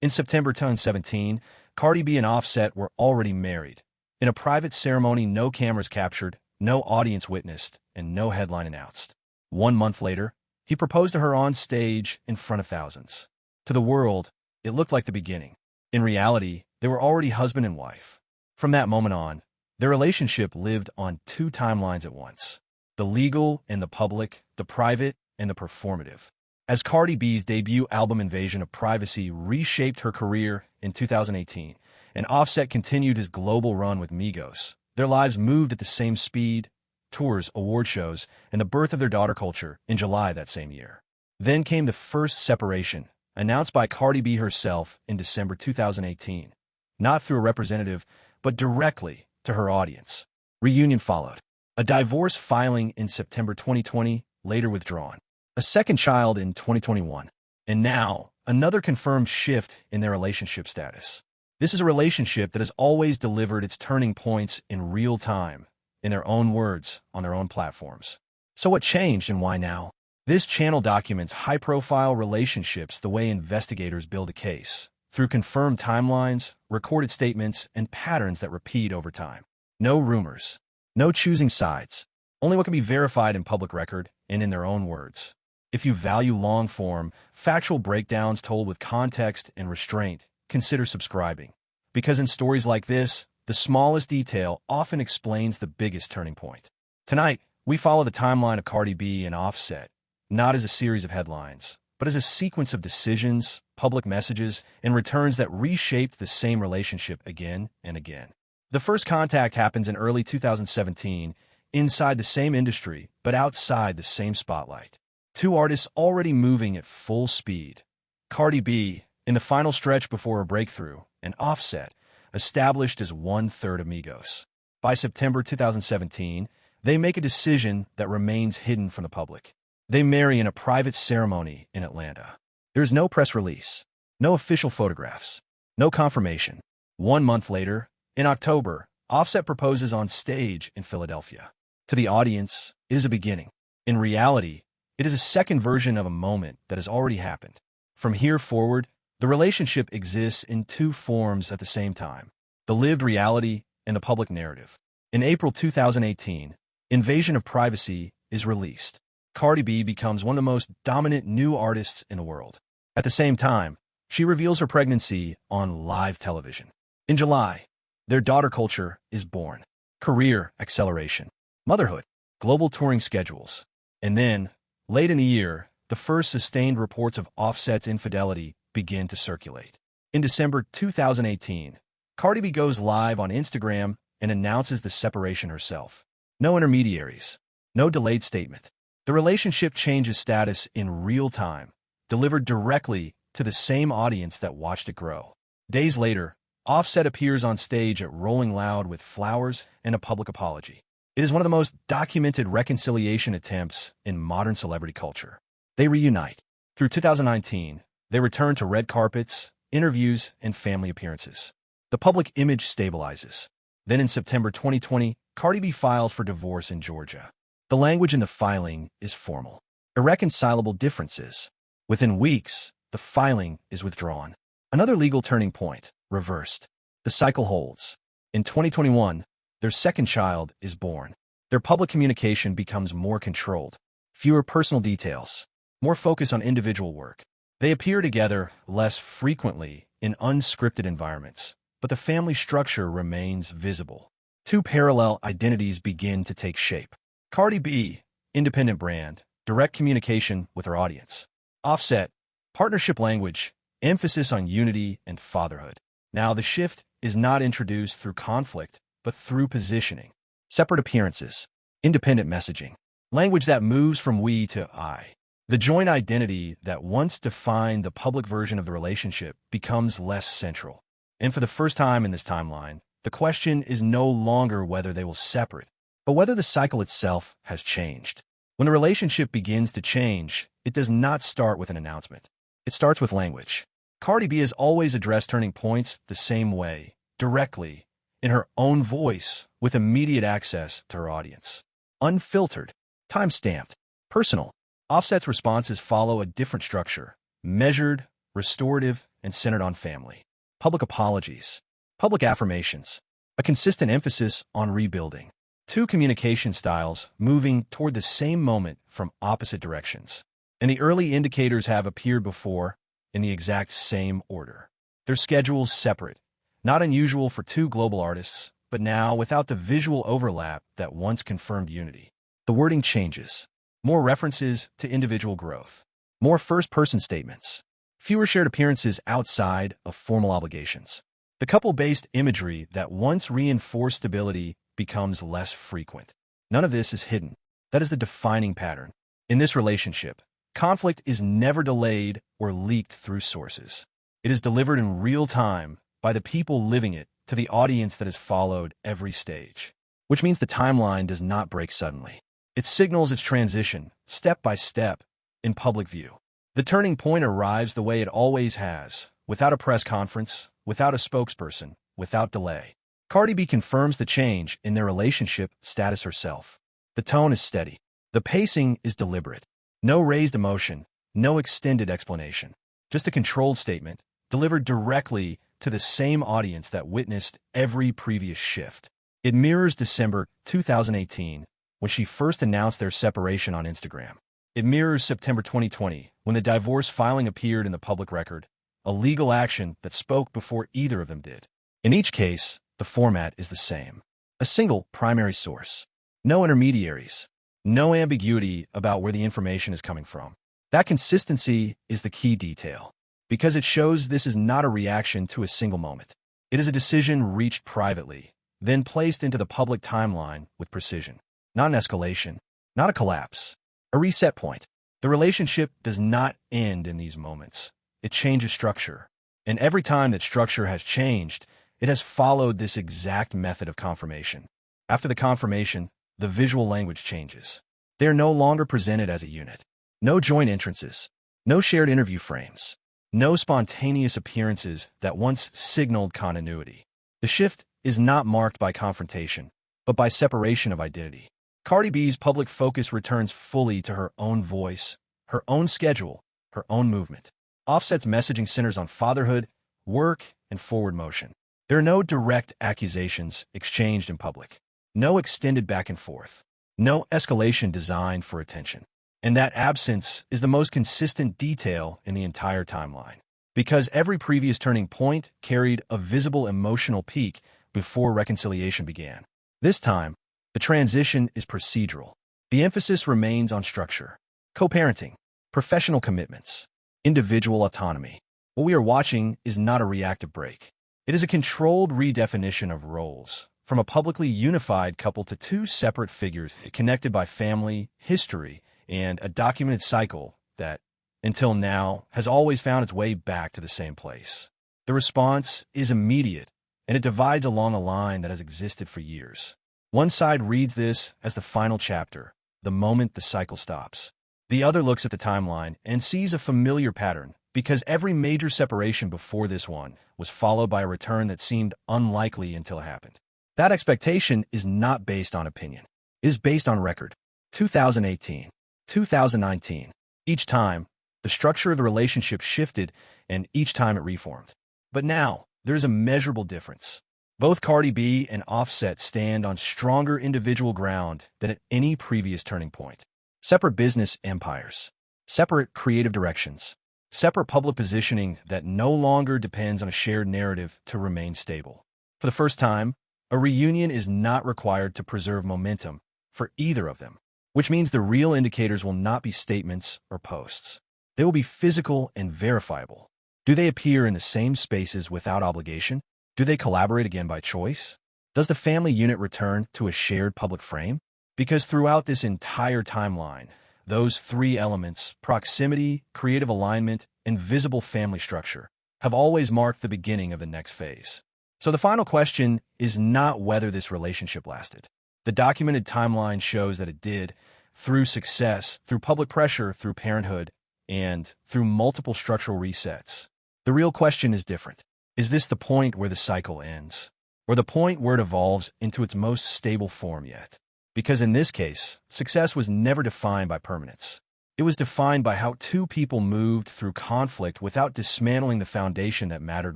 In September 2017, Cardi B and Offset were already married. In a private ceremony no cameras captured, no audience witnessed, and no headline announced. 1 month later, he proposed to her on stage in front of thousands. To the world, it looked like the beginning. In reality, they were already husband and wife. From that moment on, their relationship lived on two timelines at once: the legal and the public, the private and the performative. As Cardi B's debut album Invasion of Privacy reshaped her career in 2018, and Offset continued his global run with Migos, their lives moved at the same speed: tours, award shows, and the birth of their daughter Culture in July that same year. Then came the first separation, announced by Cardi B herself in December 2018, not through a representative, but directly to her audience. Reunion followed. A divorce filing in September 2020, later withdrawn. A second child in 2021. And now, another confirmed shift in their relationship status. This is a relationship that has always delivered its turning points in real time, in their own words, on their own platforms. So what changed and why now? This channel documents high-profile relationships the way investigators build a case, through confirmed timelines, recorded statements, and patterns that repeat over time. No rumors. No choosing sides. Only what can be verified in public record and in their own words. If you value long-form, factual breakdowns told with context and restraint, consider subscribing. Because in stories like this, the smallest detail often explains the biggest turning point. Tonight, we follow the timeline of Cardi B and Offset, not as a series of headlines, but as a sequence of decisions, public messages, and returns that reshaped the same relationship again and again. The first contact happens in early 2017, inside the same industry, but outside the same spotlight. Two artists already moving at full speed. Cardi B, in the final stretch before her breakthrough, and Offset, established as one-third Amigos. By September 2017, they make a decision that remains hidden from the public. They marry in a private ceremony in Atlanta. There is no press release, no official photographs, no confirmation. 1 month later, in October, Offset proposes on stage in Philadelphia. To the audience, it is a beginning. In reality, it is a second version of a moment that has already happened. From here forward, the relationship exists in two forms at the same time: the lived reality and the public narrative. In April 2018, Invasion of Privacy is released. Cardi B becomes one of the most dominant new artists in the world. At the same time, she reveals her pregnancy on live television. In July, their daughter Culture is born. Career acceleration, motherhood, global touring schedules. And then, late in the year, the first sustained reports of Offset's infidelity begin to circulate. In December 2018, Cardi B goes live on Instagram and announces the separation herself. No intermediaries, no delayed statement. The relationship changes status in real time, delivered directly to the same audience that watched it grow. Days later, Offset appears on stage at Rolling Loud with flowers and a public apology. It is one of the most documented reconciliation attempts in modern celebrity culture. They reunite. Through 2019, they return to red carpets, interviews, and family appearances. The public image stabilizes. Then in September 2020, Cardi B files for divorce in Georgia. The language in the filing is formal. Irreconcilable differences. Within weeks, the filing is withdrawn. Another legal turning point, reversed. The cycle holds. In 2021, their second child is born. Their public communication becomes more controlled. Fewer personal details. More focus on individual work. They appear together less frequently in unscripted environments, but the family structure remains visible. Two parallel identities begin to take shape. Cardi B, independent brand, direct communication with her audience. Offset, partnership language, emphasis on unity and fatherhood. Now the shift is not introduced through conflict, but through positioning. Separate appearances, independent messaging, language that moves from we to I. The joint identity that once defined the public version of the relationship becomes less central. And for the first time in this timeline, the question is no longer whether they will separate, but whether the cycle itself has changed. When the relationship begins to change, it does not start with an announcement. It starts with language. Cardi B has always addressed turning points the same way, directly, in her own voice, with immediate access to her audience. Unfiltered, time-stamped, personal. Offset's responses follow a different structure: measured, restorative, and centered on family. Public apologies, public affirmations, a consistent emphasis on rebuilding. Two communication styles moving toward the same moment from opposite directions. And the early indicators have appeared before in the exact same order. Their schedules separate, not unusual for two global artists, but now without the visual overlap that once confirmed unity. The wording changes. More references to individual growth. More first-person statements. Fewer shared appearances outside of formal obligations. The couple-based imagery that once reinforced stability becomes less frequent. None of this is hidden. That is the defining pattern. In this relationship, conflict is never delayed or leaked through sources. It is delivered in real time by the people living it to the audience that has followed every stage, which means the timeline does not break suddenly. It signals its transition, step by step, in public view. The turning point arrives the way it always has, without a press conference, without a spokesperson, without delay. Cardi B confirms the change in their relationship status herself. The tone is steady. The pacing is deliberate. No raised emotion, no extended explanation. Just a controlled statement, delivered directly to the same audience that witnessed every previous shift. It mirrors December 2018, when she first announced their separation on Instagram. It mirrors September 2020, when the divorce filing appeared in the public record, a legal action that spoke before either of them did. In each case, the format is the same. A single primary source. No intermediaries. No ambiguity about where the information is coming from. That consistency is the key detail, because it shows this is not a reaction to a single moment. It is a decision reached privately, then placed into the public timeline with precision. Not an escalation, not a collapse, a reset point. The relationship does not end in these moments. It changes structure. And every time that structure has changed, it has followed this exact method of confirmation. After the confirmation, the visual language changes. They are no longer presented as a unit. No joint entrances, no shared interview frames, no spontaneous appearances that once signaled continuity. The shift is not marked by confrontation, but by separation of identity. Cardi B's public focus returns fully to her own voice, her own schedule, her own movement. Offset's messaging centers on fatherhood, work, and forward motion. There are no direct accusations exchanged in public. No extended back and forth. No escalation designed for attention. And that absence is the most consistent detail in the entire timeline. Because every previous turning point carried a visible emotional peak before reconciliation began. This time, the transition is procedural. The emphasis remains on structure, co-parenting, professional commitments, individual autonomy. What we are watching is not a reactive break. It is a controlled redefinition of roles, from a publicly unified couple to two separate figures connected by family, history, and a documented cycle that, until now, has always found its way back to the same place. The response is immediate, and it divides along a line that has existed for years. One side reads this as the final chapter, the moment the cycle stops. The other looks at the timeline and sees a familiar pattern, because every major separation before this one was followed by a return that seemed unlikely until it happened. That expectation is not based on opinion. It is based on record. 2018, 2019. Each time, the structure of the relationship shifted, and each time it reformed. But now, there's a measurable difference. Both Cardi B and Offset stand on stronger individual ground than at any previous turning point. Separate business empires. Separate creative directions. Separate public positioning that no longer depends on a shared narrative to remain stable. For the first time, a reunion is not required to preserve momentum for either of them, which means the real indicators will not be statements or posts. They will be physical and verifiable. Do they appear in the same spaces without obligation? Do they collaborate again by choice? Does the family unit return to a shared public frame? Because throughout this entire timeline, those three elements, proximity, creative alignment, and visible family structure, have always marked the beginning of the next phase. So the final question is not whether this relationship lasted. The documented timeline shows that it did, through success, through public pressure, through parenthood, and through multiple structural resets. The real question is different. Is this the point where the cycle ends, or the point where it evolves into its most stable form yet? Because in this case, success was never defined by permanence. It was defined by how two people moved through conflict without dismantling the foundation that mattered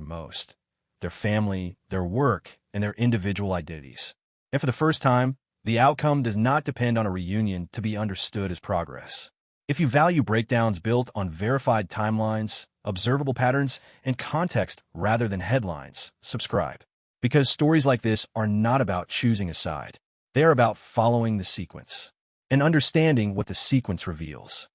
most: their family, their work, and their individual identities. And for the first time, the outcome does not depend on a reunion to be understood as progress. If you value breakdowns built on verified timelines, observable patterns, and context rather than headlines, subscribe. Because stories like this are not about choosing a side. They are about following the sequence and understanding what the sequence reveals.